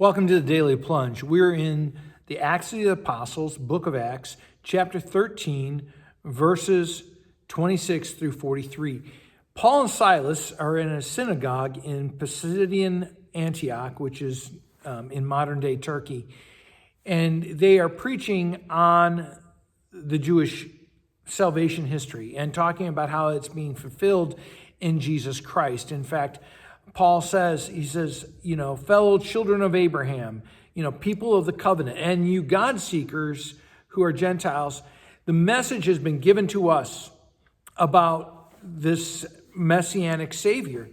Welcome to the Daily Plunge. We're in the Acts of the Apostles, book of Acts, chapter 13, verses 26 through 43. Paul and Silas are in a synagogue in Pisidian Antioch, which is in modern-day Turkey, and they are preaching on the Jewish salvation history and talking about how it's being fulfilled in Jesus Christ. In fact, Paul says, fellow children of Abraham, people of the covenant, and you God seekers who are Gentiles, the message has been given to us about this messianic Savior,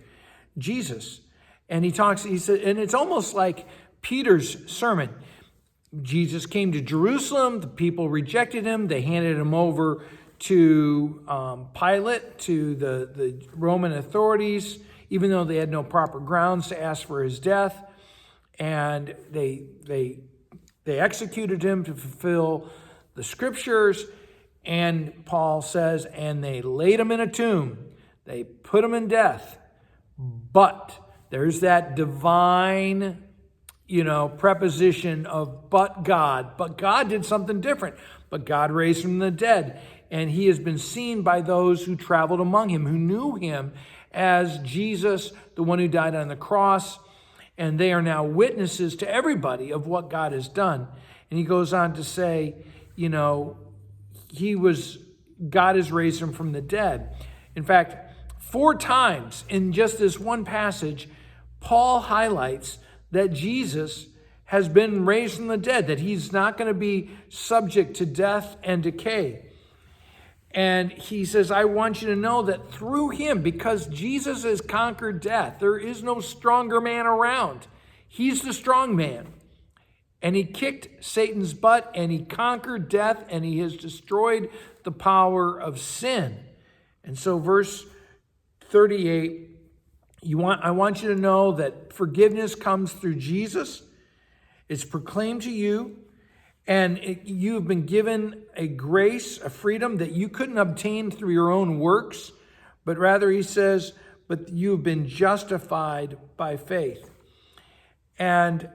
Jesus. And he said, and it's almost like Peter's sermon. Jesus came to Jerusalem, the people rejected him, they handed him over to Pilate, to the Roman authorities, even though they had no proper grounds to ask for his death. And they executed him to fulfill the scriptures. And Paul says, and they laid him in a tomb. They put him in death. But there's that divine, preposition of but God. But God did something different. But God raised him from the dead. And he has been seen by those who traveled among him, who knew him as Jesus, the one who died on the cross. And they are now witnesses to everybody of what God has done. And he goes on to say, God has raised him from the dead. In fact, 4 times in just this one passage, Paul highlights that Jesus has been raised from the dead, that he's not going to be subject to death and decay. And he says, I want you to know that through him, because Jesus has conquered death, there is no stronger man around. He's the strong man. And he kicked Satan's butt, and he conquered death, and he has destroyed the power of sin. And so verse 38, I want you to know that forgiveness comes through Jesus. It's proclaimed to you. And you've been given a grace, a freedom that you couldn't obtain through your own works, but rather, he says, but you've been justified by faith. And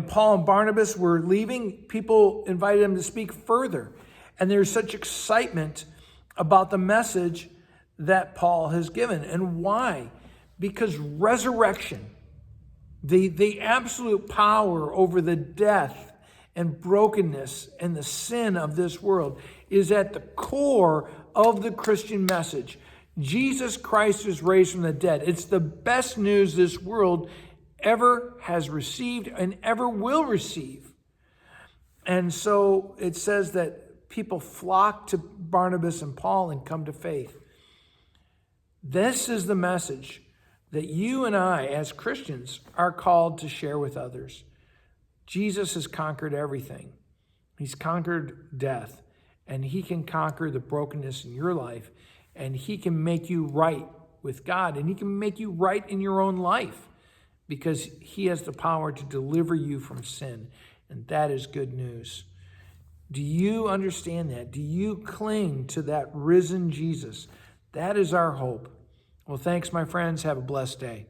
Paul and Barnabas were leaving. People invited them to speak further. And there's such excitement about the message that Paul has given. And why? Because resurrection, the absolute power over the death and brokenness and the sin of this world is at the core of the Christian message. Jesus Christ is raised from the dead. It's the best news this world ever has received and ever will receive. And so it says that people flock to Barnabas and Paul and come to faith. This is the message that you and I, as Christians, are called to share with others. Jesus has conquered everything. He's conquered death, and he can conquer the brokenness in your life, and he can make you right with God, and he can make you right in your own life because he has the power to deliver you from sin, and that is good news. Do you understand that? Do you cling to that risen Jesus? That is our hope. Well, thanks, my friends. Have a blessed day.